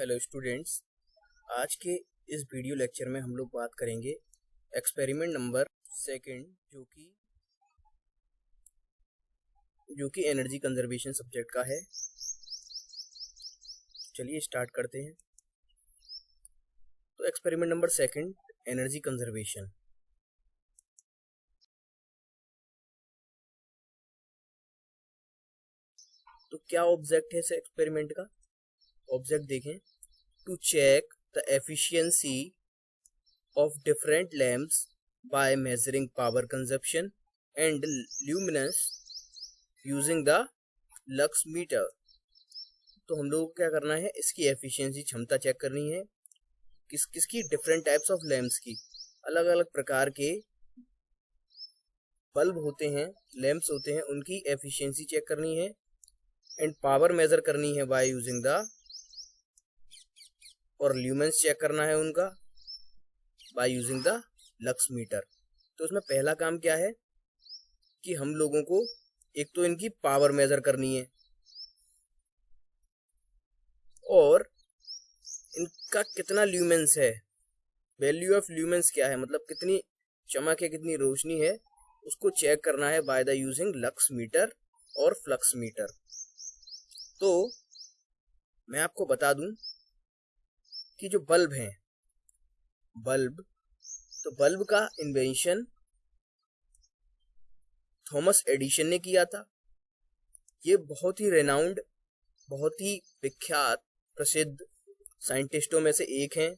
Hello students, आज के इस वीडियो लेक्चर में हम लोग बात करेंगे एक्सपेरिमेंट नंबर सेकंड जो कि एनर्जी कंजर्वेशन सब्जेक्ट का है। चलिए स्टार्ट करते हैं। तो experiment number second, energy conservation. तो क्या ऑब्जेक्ट है इस एक्सपेरिमेंट का? ऑब्जेक्ट देखें, to check the efficiency of different lamps by measuring power consumption and luminance using the lux meter। तो हम लोग को क्या करना है, इसकी एफिशिएंसी क्षमता चेक करनी है। किसकी? डिफरेंट टाइप्स ऑफ लैम्प्स की। अलग अलग प्रकार के बल्ब होते हैं, लैम्प्स होते हैं, उनकी एफिशिएंसी चेक करनी है एंड पावर मेजर करनी है बाय यूजिंग द, और ल्यूमेंस चेक करना है उनका by using the lux meter. तो उसमें पहला काम क्या है कि हम लोगों को एक तो इनकी पावर मेजर करनी है और इनका कितना ल्यूमेंस है, वैल्यू ऑफ ल्यूमेंस क्या है, मतलब कितनी चमक है, कितनी रोशनी है, उसको चेक करना है by the using lux meter और फ्लक्स मीटर। तो मैं आपको बता दूं कि जो बल्ब हैं, तो बल्ब का इन्वेंशन थॉमस एडिसन ने किया था। ये बहुत ही रेनाउंड, बहुत ही विख्यात, प्रसिद्ध साइंटिस्टों में से एक हैं।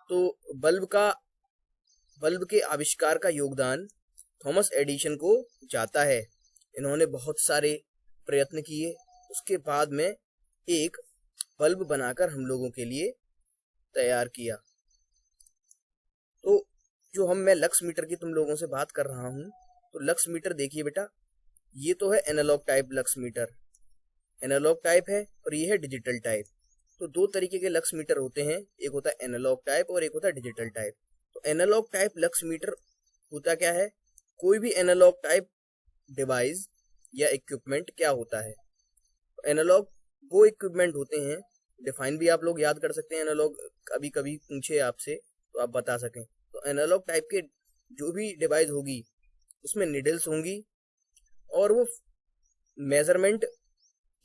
तो बल्ब के आविष्कार का योगदान थॉमस एडिसन को जाता है। इन्होंने बहुत सारे प्रयत्न किए, उसके बाद में एक बल्ब बनाकर हम लोगों के लिए तैयार किया। तो मैं लक्स मीटर की तुम लोगों से बात कर रहा हूं, तो लक्स मीटर देखिए बेटा, ये तो है analogue type lux meter, analogue type है, और ये है डिजिटल टाइप। तो दो तरीके के लक्स मीटर होते हैं, एक होता है एनालॉग टाइप और एक होता है डिजिटल टाइप। तो एनालॉग टाइप लक्स मीटर होता क्या है? कोई भी एनालॉग टाइप डिवाइस या इक्विपमेंट क्या होता है? तो एनालॉग वो इक्विपमेंट होते हैं, डिफाइन भी आप लोग याद कर सकते हैं, एनालॉग कभी कभी पूछे आपसे तो आप बता सकें। तो एनालॉग टाइप के जो भी डिवाइस होगी उसमें निडल्स होंगी और वो मेजरमेंट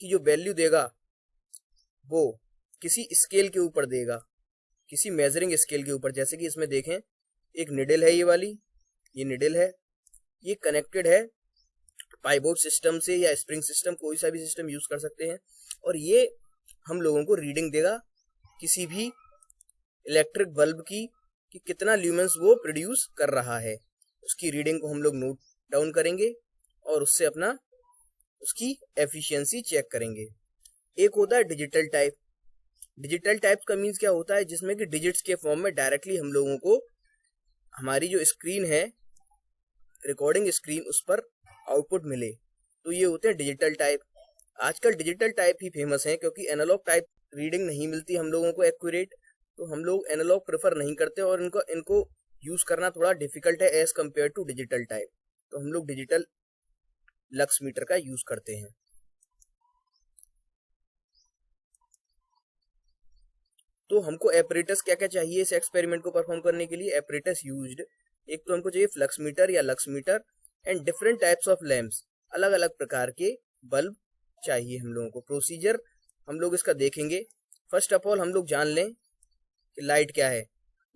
की जो वैल्यू देगा वो किसी स्केल के ऊपर देगा, किसी मेजरिंग स्केल के ऊपर। जैसे कि इसमें देखें, एक निडल है, ये वाली, ये निडल है, ये कनेक्टेड है पाइवोट सिस्टम से या स्प्रिंग सिस्टम, कोई सा भी सिस्टम यूज कर सकते हैं, और ये हम लोगों को रीडिंग देगा किसी भी इलेक्ट्रिक बल्ब की कि कितना ल्यूमेंस वो प्रोड्यूस कर रहा है। उसकी रीडिंग को हम लोग नोट डाउन करेंगे और उससे अपना उसकी एफिशिएंसी चेक करेंगे। एक होता है डिजिटल टाइप। डिजिटल टाइप का मीन्स क्या होता है? जिसमें कि डिजिट्स के फॉर्म में डायरेक्टली हम लोगों को हमारी जो स्क्रीन है, रिकॉर्डिंग स्क्रीन, उस पर आउटपुट मिले। तो ये होते हैं डिजिटल टाइप। आजकल डिजिटल टाइप ही फेमस है, क्योंकि एनालॉग टाइप रीडिंग नहीं मिलती हम लोगों को एक्यूरेट, तो हम लोग एनालॉग प्रेफर नहीं करते और इनको यूज करना थोड़ा डिफिकल्ट है as compare to digital type. तो हम लोग डिजिटल लक्स मीटर का यूज करते हैं। तो हमको एपरेटस क्या क्या चाहिए इस एक्सपेरिमेंट को परफॉर्म करने के लिए? एपरेटस यूज्ड, एक तो हमको चाहिए फ्लक्स मीटर या lux meter and different types of lamps, अलग अलग प्रकार के बल्ब चाहिए हम लोगों को। प्रोसीजर हम लोग इसका देखेंगे। फर्स्ट ऑफ ऑल हम लोग जान लें कि लाइट क्या है।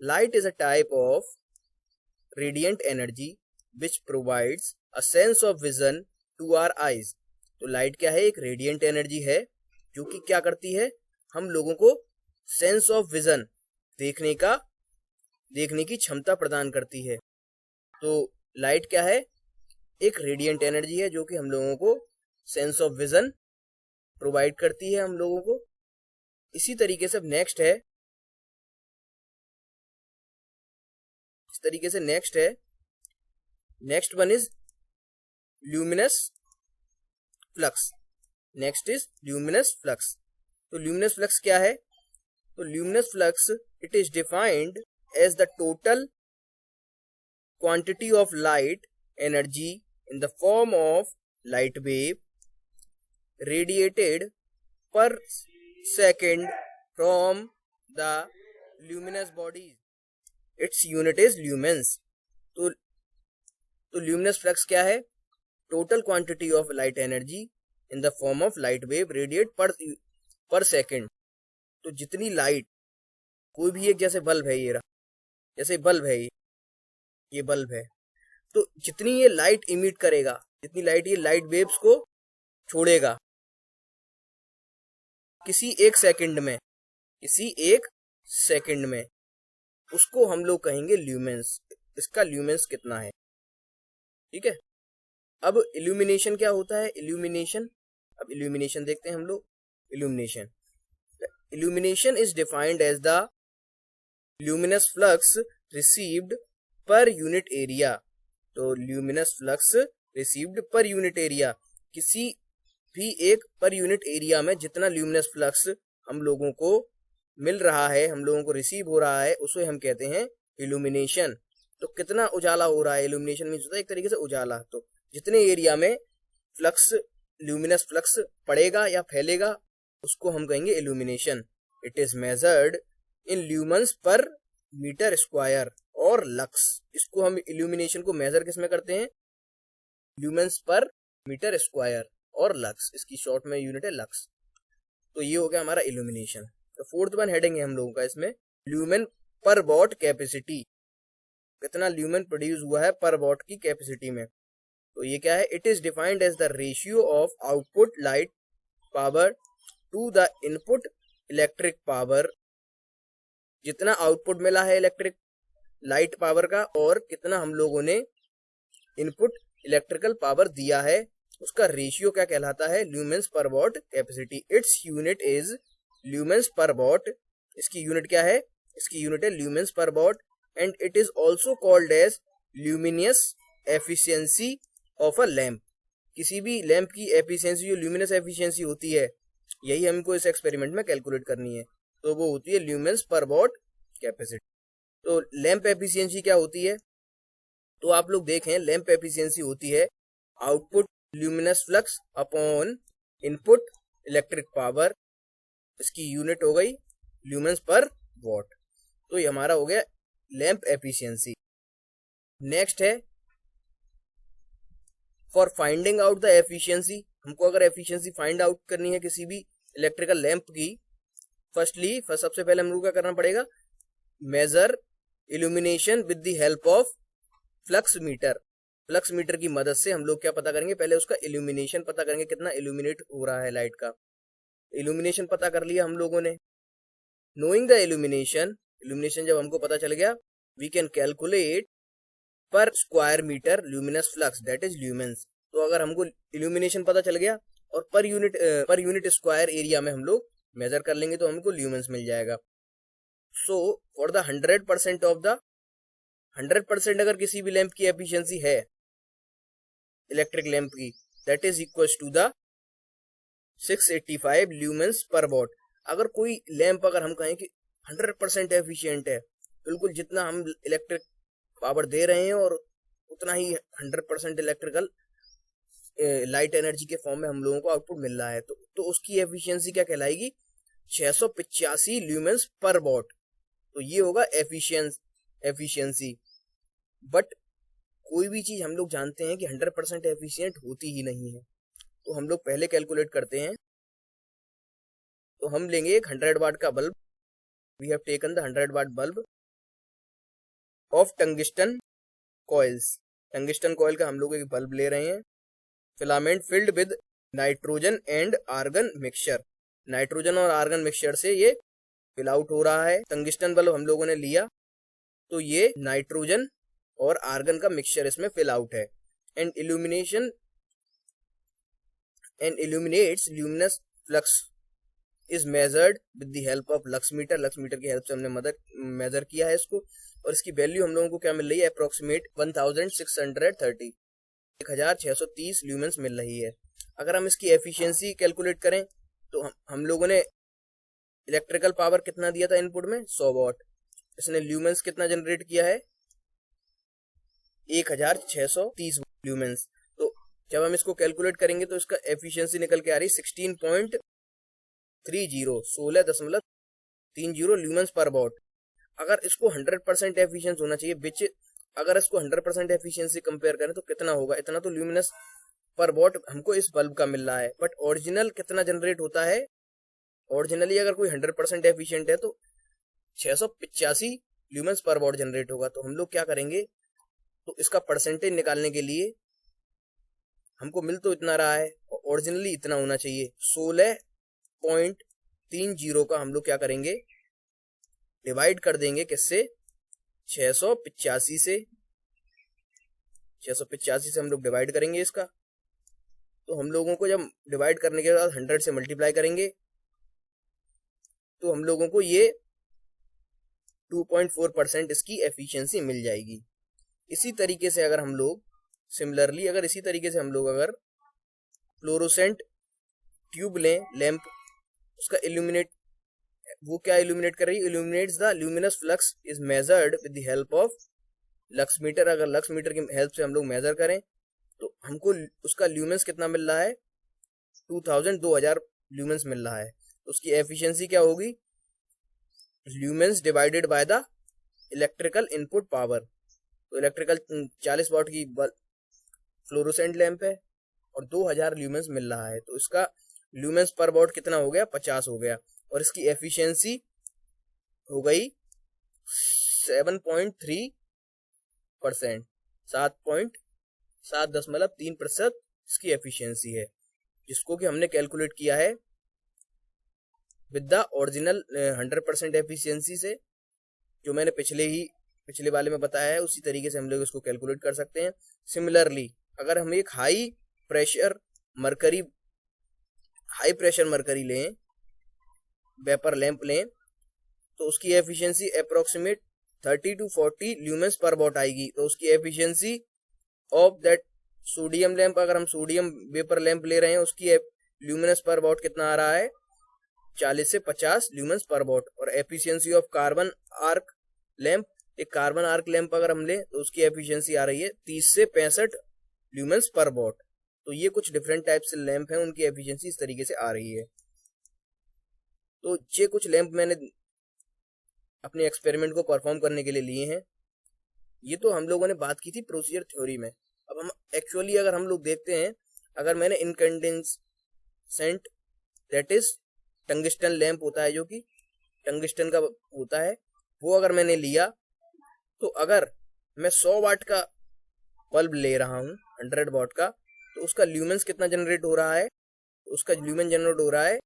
Light is a type of radiant energy which provides a sense of vision to our eyes. तो लाइट क्या है? एक रेडिएंट एनर्जी है जो कि क्या करती है, हम लोगों को सेंस ऑफ विजन, देखने की क्षमता प्रदान करती है। तो लाइट क्या है? एक रेडिएंट एनर्जी है जो कि हम लोगों को सेंस ऑफ विजन प्रोवाइड करती है हम लोगों को। इसी तरीके से नेक्स्ट है, इस तरीके से next one is luminous flux. Next is luminous flux. तो ल्यूमिनस फ्लक्स क्या है? तो luminous flux, it is defined as the total quantity of light energy in the form of light wave radiated per second from the luminous bodies. Its unit is lumens. तो luminous flux क्या है? Total quantity of light energy in the form of light wave radiate per second. तो जितनी light, कोई भी एक, जैसे bulb है ये रहा, जैसे बल्ब है ये बल्ब है, तो जितनी ये लाइट इमिट करेगा, जितनी लाइट ये लाइट वेव्स को छोड़ेगा किसी एक सेकंड में, उसको हम लोग कहेंगे ल्यूमेंस। इसका ल्यूमेंस कितना है, ठीक है। अब इल्यूमिनेशन क्या होता है? अब इल्यूमिनेशन देखते हैं हम लोग। Illumination is defined as the luminous flux received per unit area. तो luminous flux received per unit area, किसी भी एक पर यूनिट एरिया में जितना ल्यूमिनस फ्लक्स हम लोगों को मिल रहा है, हम लोगों को रिसीव हो रहा है, उसे हम कहते हैं इल्यूमिनेशन। तो कितना उजाला हो रहा है, इल्यूमिनेशन मींस होता है एक तरीके से उजाला। तो जितने एरिया में फ्लक्स, ल्यूमिनस फ्लक्स पड़ेगा या फैलेगा, उसको हम कहेंगे illumination. It is measured in ल्यूमन्स पर मीटर स्क्वायर और लक्स। इसको हम इल्यूमिनेशन को मेजर किस में करते हैं? ल्यूमेंस पर मीटर स्क्वायर और लक्स, इसकी शॉर्ट में यूनिट है लक्स। तो ये हो गया हमारा इल्यूमिनेशन। तो फोर्थ वन हेडिंग है हम लोगों का इसमें, ल्यूमेन पर वॉट कैपेसिटी। कितना ल्यूमेन प्रोड्यूस हुआ है पर वॉट की कैपेसिटी में। तो ये क्या है? It is defined as the ratio of output light power to the input electric power. जितना आउटपुट मिला है इलेक्ट्रिक लाइट पावर का और कितना हम लोगों ने इनपुट इलेक्ट्रिकल पावर दिया है, उसका रेशियो क्या कहलाता है? Lumens per watt capacity. Its unit is lumens per watt. इसकी यूनिट क्या है? इसकी यूनिट है lumens per watt. And it is also called as luminous efficiency of a lamp. किसी भी लैम्प की एफिशिएंसी, जो ल्यूमिनस एफिशिएंसी होती है, यही हमको इस एक्सपेरिमेंट में कैलकुलेट करनी है। तो वो होती है ल्यूमेंस पर वॉट कैपेसिटी। तो लैम्प एफिशिएंसी क्या होती है? तो आप लोग देखें, लैम्प एफिशिएंसी होती है output luminous flux upon input electric power. इसकी यूनिट हो गई ल्यूमेंस पर वॉट। तो ये हमारा हो गया लैम्प एफिशिएंसी। नेक्स्ट है for finding out the efficiency. हमको अगर एफिशिएंसी फाइंड आउट करनी है किसी भी इलेक्ट्रिकल लैम्प की, सबसे पहले हम लोग क्या करना पड़ेगा? Measure illumination with the help of flux meter. Flux meter की मदद से हम लोग क्या पता करेंगे? पहले उसका इल्यूमिनेशन पता करेंगे, कितना इल्यूमिनेट हो रहा है लाइट का। इल्यूमिनेशन पता कर लिया हम लोगों ने। नोइंग द इल्यूमिनेशन जब हमको पता चल गया, we can calculate per square metre luminous flux, that is lumens. तो अगर हमको इल्यूमिनेशन पता चल गया और पर यूनिट स्क्वायर एरिया में हम लोग मेजर कर लेंगे तो हमको ल्यूमेंस मिल जाएगा। सो फॉर द 100% अगर किसी भी लैंप की एफिशिएंसी है इलेक्ट्रिक लैंप की, that is equal to the 685 lumens per watt. अगर कोई लैंप अगर हम कहें कि 100% एफिशिएंट है, बिल्कुल जितना हम इलेक्ट्रिक पावर दे रहे हैं और उतना ही 100% इलेक्ट्रिकल लाइट एनर्जी के फॉर्म में हम लोगों को आउटपुट मिल रहा है, तो उसकी एफिशिएंसी क्या कहलाएगी? 685 ल्यूमेंस पर वॉट। तो ये होगा एफिशिएंसी। बट कोई भी चीज हम लोग जानते हैं कि 100% एफिशिएंट होती ही नहीं है, तो हम लोग पहले कैलकुलेट करते हैं। तो हम लेंगे एक 100 वाट का bulb. We have taken the 100 watt bulb of tungsten coils. Tungsten coil का हम लोग एक बल्ब ले रहे हैं। Filament filled with nitrogen and argon mixture. Nitrogen और आर्गन मिक्सचर से ये फिल आउट हो रहा है। टंगिस्टन बल्ब हम लोगों ने लिया तो ये नाइट्रोजन और आर्गन का मिक्सचर इसमें फिल आउट है। And illuminates luminous flux is measured with the help of lux meter. Lux meter की हेल्प से हमने मेजर किया है इसको, और इसकी वैल्यू हम लोगों को क्या मिल रही है? अप्रोक्सीमेट 1630 ल्यूमेंस मिल रही है। अगर हम इसकी एफिशिएंसी कैलकुलेट करें तो हम लोगों ने इलेक्ट्रिकल पावर कितना दिया था इनपुट में? 100 वॉट। इसने ल्यूमेंस कितना जनरेट किया है? 1630 ल्यूमेंस। तो जब हम इसको कैलकुलेट करेंगे तो इसका एफिशिएंसी निकल के आ रही 16.30, 16.30 30 ल्यूमेंस पर वॉट। अगर इसको 100% एफिशिएंस होना चाहिए, विच अगर इसको 100% एफिशिएंसी कंपेयर करें तो कितना होगा, इतना तो ल्यूमिनस पर वॉट हमको इस बल्ब का मिल रहा है। बट ओरिजिनल कितना जनरेट होता है, ओरिजिनली अगर कोई 100% एफिशिएंट है तो 685 ल्यूमेंस पर वॉट जनरेट होगा। तो हम लोग क्या करेंगे, तो इसका परसेंटेज निकालने के लिए हमको मिल तो इतना रहा है, ओरिजिनली इतना होना चाहिए। 16.30 का हम लोग क्या करेंगे, डिवाइड कर देंगे किससे, 685 से। 685 से हम लोग डिवाइड करेंगे इसका, तो हम लोगों को जब डिवाइड करने के बाद 100 से मल्टीप्लाई करेंगे तो हम लोगों को ये 2.4% इसकी एफिशिएंसी मिल जाएगी। इसी तरीके से अगर हम लोग सिमिलरली अगर इसी तरीके से हम लोग अगर फ्लोरोसेंट ट्यूब लें, लैंप, उसका इल्यूमिनेट, वो क्या इल्यूमिनेट कर रही है, illuminates the luminous flux is measured with the help of lux meter. अगर लक्स मीटर की हेल्प से हम लोग मेजर करें तो हमको उसका ल्यूमेंस कितना मिल रहा है, 2000 ल्यूमेंस मिल रहा है। उसकी एफिशिएंसी क्या होगी, lumens divided by the electrical input power. तो इलेक्ट्रिकल 40 वाट की फ्लोरोसेंट लैंप है और 2000 ल्यूमेंस मिल रहा है, तो इसका ल्यूमेंस पर वॉट कितना हो गया, 50 हो गया। और इसकी एफिशिएंसी हो गई 7.3%, 7.3% इसकी एफिशिएंसी है, जिसको कि हमने कैलकुलेट किया है विद द ओरिजिनल 100% एफिशिएंसी से, जो मैंने पिछले वाले में बताया है। उसी तरीके से हम लोग इसको कैलकुलेट कर सकते हैं। सिमिलरली अगर हम एक हाई प्रेशर मरकरी लें, वेपर लैंप लें, तो उसकी efficiency approximate 30 to 40 lumens per what आएगी। तो उसकी efficiency of that sodium lamp, अगर हम सोडियम वेपर लैंप ले रहे हैं, उसकी ल्यूमिनस पर वॉट कितना आ रहा है, 40 से 50 ल्यूमेंस पर वॉट। और efficiency of carbon arc lamp, एक कार्बन आर्क लैंप अगर हम लें तो उसकी एफिशिएंसी आ रही है 30 से 65 ल्यूमेंस पर वॉट। तो ये कुछ डिफरेंट टाइप से लैंप हैं, उनकी एफिशिएंसी इस तरीके से आ रही है। तो ये कुछ लैंप मैंने अपने एक्सपेरिमेंट को परफॉर्म करने के लिए लिए हैं। ये तो हम लोगों ने बात की थी प्रोसीजर थ्योरी में। अब हम एक्चुअली अगर हम लोग देखते हैं, अगर मैंने incandescent that is tungsten lamp होता है, जो कि टंगस्टन का होता है, वो अगर मैंने लिया, तो अगर मैं 100 वाट का बल्ब ले रहा हूँ 100 वाट का, तो उसका ल्यूमेंस कितना जनरेट हो रहा है, उसका ल्यूमेन जनरेट हो रहा है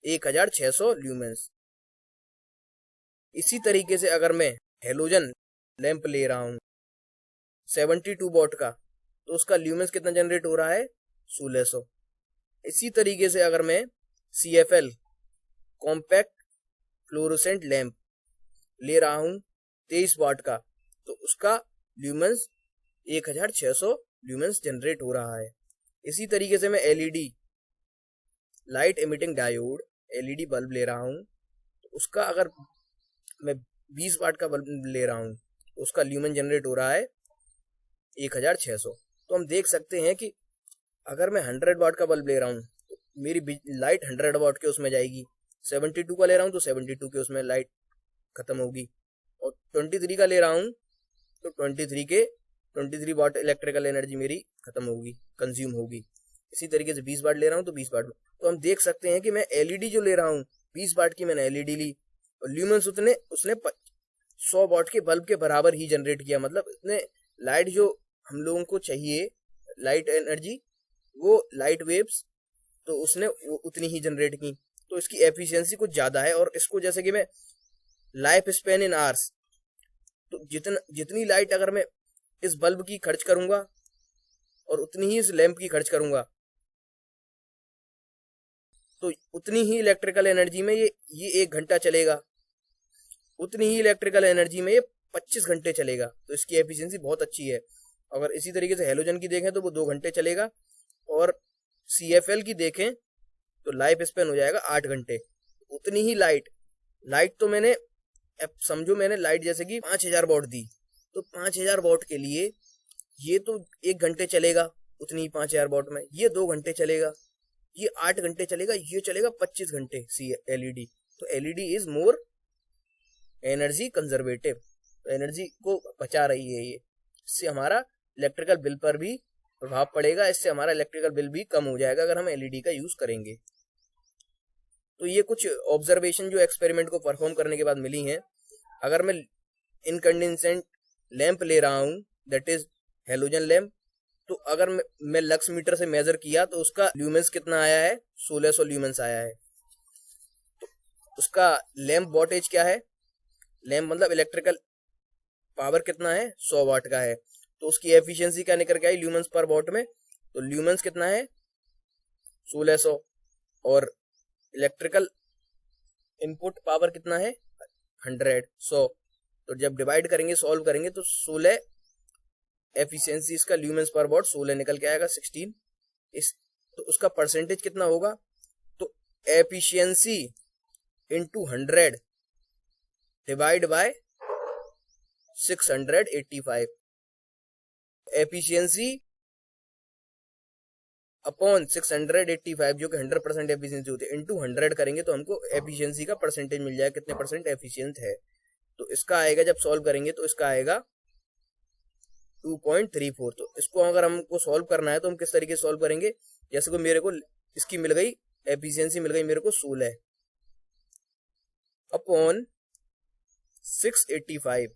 1600 ल्यूमेंस। इसी तरीके से अगर मैं हेलोजन लैंप ले रहा हूँ 72 वाट का, तो उसका ल्यूमेंस कितना जनरेट हो रहा है, 1600। इसी तरीके से अगर मैं CFL कॉम्पैक्ट फ्लोरोसेंट लैंप ले रहा हूँ 23 वाट का, तो उसका ल्यूमेंस 1600 ल्यूमेंस जनरेट हो रहा है। इसी तरीके से मैं LED light emitting diode LED bulb ले रहा हूँ, तो उसका अगर मैं 20 वाट का बल्ब ले रहा हूँ, तो उसका ल्यूमेन जनरेट हो रहा है 1600। तो हम देख सकते हैं कि अगर मैं 100 वाट का बल्ब ले रहा हूँ तो मेरी लाइट 100 वाट के उसमें जाएगी, 72 का ले रहा हूँ तो 72 के उसमें लाइट खत्म होगी, और 23 का ले रहा हूँ तो 23 वाट इलेक्ट्रिकल एनर्जी मेरी खत्म होगी, कंज्यूम होगी। इसी तरीके से 20 वाट ले रहा हूँ तो 20 वाट में। तो हम देख सकते हैं कि मैं LED जो ले रहा हूँ 20 वाट की मैंने LED ली, और ल्यूमेंस उसने 100 वाट के बल्ब के बराबर ही जनरेट किया। मतलब इसने लाइट जो हम लोगों को चाहिए, लाइट एनर्जी, वो लाइट वेव्स, तो उसने वो उतनी ही जनरेट की। तो इसकी एफिशिएंसी कुछ ज़्यादा है। और इसको जैसे कि मैं लाइफ स्पेन इन आवर्स, तो जितनी लाइट अगर मैं इस बल्ब की खर्च करूंगा और उतनी ही इस लैंप की खर्च करूंगा, तो उतनी ही इलेक्ट्रिकल एनर्जी में ये 1 घंटा चलेगा, उतनी ही इलेक्ट्रिकल एनर्जी में ये 25 घंटे चलेगा। तो इसकी एफिशिएंसी बहुत अच्छी है। अगर इसी तरीके से हेलोजन की देखें तो वो 2 घंटे चलेगा, और CFL की देखें तो लाइफ स्पेन हो जाएगा 8 घंटे। उतनी ही लाइट तो मैंने, अब समझो मैंने लाइट जैसे कि 5000 वॉट दी, तो 5000 वॉट के लिए ये तो 1 घंटे चलेगा, उतनी ही 5000 वॉट में ये 2 घंटे चलेगा, ये 8 घंटे चलेगा, ये चलेगा 25 घंटे LED। तो LED is more energy conservative, तो एनर्जी को बचा रही है ये। इससे हमारा इलेक्ट्रिकल बिल पर भी प्रभाव पड़ेगा, इससे हमारा इलेक्ट्रिकल बिल भी कम हो जाएगा अगर हम एलईडी का यूज करेंगे। तो ये कुछ ऑब्जर्वेशन जो एक्सपेरिमेंट को परफॉर्म करने के बाद मिली हैं। अगर मैं इनकंडेंसेंट लैंप ले रहा हूँ, दैट इज हेलोजन लैंप, तो अगर मैं लक्स मीटर से मेजर किया तो उसका ल्यूमेंस कितना आया है, 1600 ल्यूमेंस आया है। तो उसका लैंप वॉटेज क्या है, लैंप मतलब इलेक्ट्रिकल पावर कितना है, 100 वाट का है। तो उसकी एफिशिएंसी क्या निकल के आई ल्यूमेंस पर वॉट में, तो ल्यूमेंस कितना है 1600 और इलेक्ट्रिकल इनपुट पावर कितना है 100। तो जब डिवाइड करेंगे, सॉल्व करेंगे, तो 16 एफिशिएंसी इसका ल्यूमेंस पर वॉट 16 निकल के आएगा 16। तो उसका परसेंटेज कितना होगा, तो efficiency into 100 divide by 685, efficiency upon 685 जो कि 100% एफिशिएंसी होती है, इंटू 100 करेंगे तो हमको एफिशिएंसी का परसेंटेज मिल जाएगा, कितने परसेंट एफिशिएंट है। तो इसका आएगा, जब सॉल्व करेंगे तो इसका आएगा 2.34। तो इसको अगर हमको सॉल्व करना है तो हम किस तरीके से सॉल्व करेंगे, जैसे को मेरे को इसकी मिल गई एफिशिएंसी मिल गई मेरे को 16 अपॉन 685,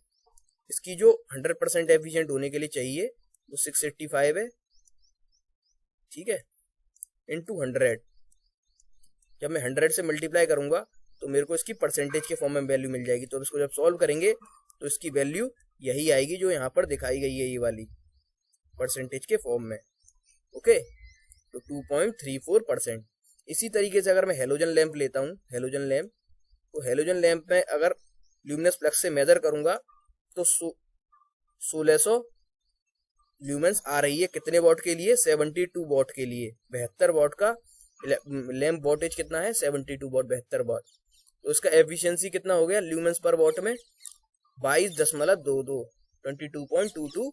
इसकी जो 100% एफिशिएंट होने के लिए चाहिए वो 685 है, ठीक है, इंटू 100। जब मैं 100 से मल्टीप्लाई करूंगा तो मेरे को इसकी परसेंटेज के फॉर्म में वैल्यू मिल जाएगी। तो इसको जब सॉल्व करेंगे तो इसकी वैल्यू यही आएगी जो यहाँ पर दिखाई गई है, ये वाली परसेंटेज के फॉर्म में। ओके, तो 2.34%। इसी तरीके से अगर मैं हेलोजन लैंप लेता हूँ, हेलोजन लैंप, तो हेलोजन लैंप में अगर ल्यूमिनस फ्लक्स से मेजर करूंगा तो 1600 ल्यूमेंस आ रही है, कितने वॉट के लिए, 72 वॉट के लिए। 72 वॉट का लैंप वोल्टेज कितना है, 72 वॉट, 72 वॉट। तो इसका एफिशिएंसी कितना हो गया ल्यूमेंस पर वॉट में, 22.22, 22.22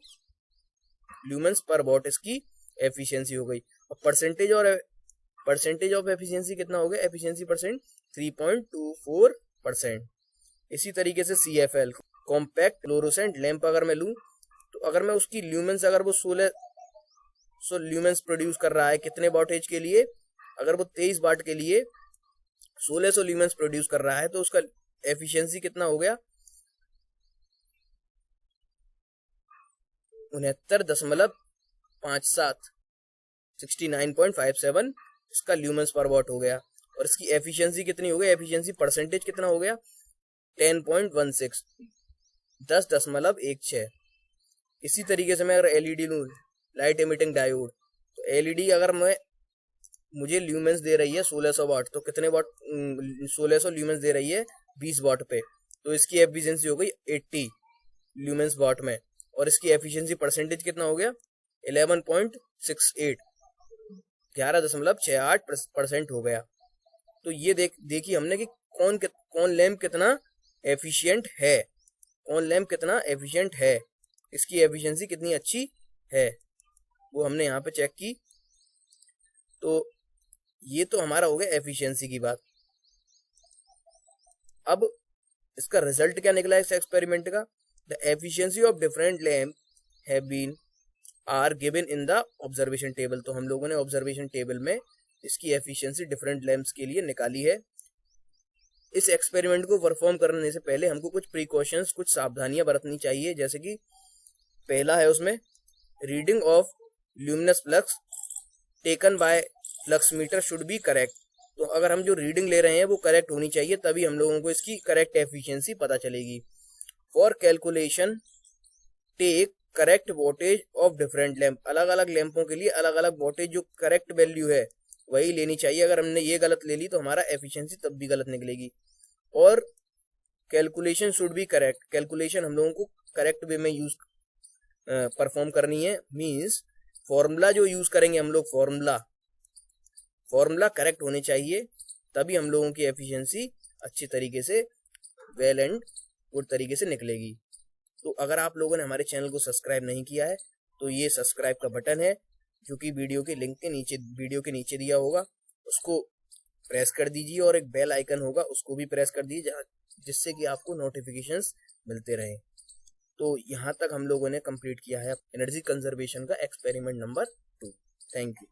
ल्यूमेंस पर वॉट इसकी एफिशिएंसी हो गई। और परसेंटेज ऑफ एफिशिएंसी कितना हो गया, एफिशिएंसी परसेंट 3.24%। इसी तरीके से CFL कॉम्पैक्ट फ्लोरोसेंट लैंप अगर मैं लूं, तो अगर मैं उसकी ल्यूमेंस, अगर वो 1600 ल्यूमेंस प्रोड्यूस कर रहा है कितने वॉटेज के लिए, अगर वो 23 वाट के लिए 1600 ल्यूमेंस प्रोड्यूस कर रहा है तो उसका एफिशिएंसी कितना हो गया 69.57, 69.57 इसका ल्यूमेंस पर वॉट हो गया। और इसकी एफिशिएंसी कितनी हो गई, एफिशिएंसी परसेंटेज कितना हो गया 10.16, 10.16। इसी तरीके से मैं अगर एलईडी लूं, लाइट एमिटिंग डायोड, तो एलईडी अगर मुझे ल्यूमेंस दे रही है 1600 वाट, तो कितने वाट 1600 ल्यूमेंस दे रही है 20 वाट पे, तो इसकी एफिशिएंसी हो गई 80 ल्यूमेंस वाट में। और इसकी एफिशिएंसी परसेंटेज कितना हो गया 11.68, 11.68% हो गया। तो ये देखिए हमने कि कौन लैंप कितना एफिशिएंट है, कौन लैंप कितना एफिशिएंट है, इसकी एफिशिएंसी कितनी अच्छी है, वो हमने यहाँ पे चेक की। तो ये तो हमारा हो गया एफिशिएंसी की बात। अब इसका रिजल्ट क्या निकला इस एक्सपेरिमेंट का, the efficiency of different lamp have been are given in the observation table. तो हम लोगों ने ऑब्जर्वेशन टेबल में इसकी एफिशिएंसी डिफरेंट लैंप्स के लिए निकाली है। इस एक्सपेरिमेंट को परफॉर्म करने से पहले हमको कुछ प्रिकॉशंस, कुछ सावधानियां बरतनी चाहिए। जैसे कि पहला है उसमें reading of luminous flux taken by flux meter should be correct. तो अगर हम जो रीडिंग ले रहे हैं वो करेक्ट होनी चाहिए, तभी हम लोगों को इसकी करेक्ट एफिशिएंसी पता चलेगी। For calculation take correct voltage of different lamp, अलग अलग लैंपों के लिए अलग अलग वोल्टेज जो करेक्ट वैल्यू है वही लेनी चाहिए। अगर हमने ये गलत ले ली तो हमारा एफिशिएंसी तब भी गलत निकलेगी। और calculation should be correct, calculation हम लोगों को करेक्ट वे में यूज परफॉर्म करनी है। मींस फॉर्मूला जो यूज करेंगे हम लोग, फॉर्मूला करेक्ट होने चाहिए, तभी हम लोगों की एफिशिएंसी अच्छी तरीके से वेल एंड गुड तरीके से निकलेगी। तो अगर आप लोगों ने हमारे चैनल को सब्सक्राइब नहीं किया है तो ये सब्सक्राइब का बटन है जो कि वीडियो के लिंक के नीचे, वीडियो के नीचे दिया होगा, उसको प्रेस कर दीजिए। और एक बेल आइकन होगा उसको भी प्रेस कर दीजिए, जिससे कि आपको नोटिफिकेशंस मिलते रहे। तो यहाँ तक हम लोगों ने कंप्लीट किया है एनर्जी कंजर्वेशन का experiment number 2। Thank you.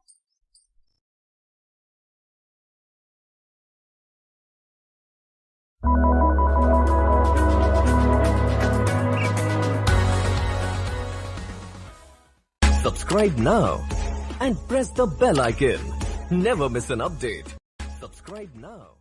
Subscribe now and press the bell icon. Never miss an update. Subscribe now.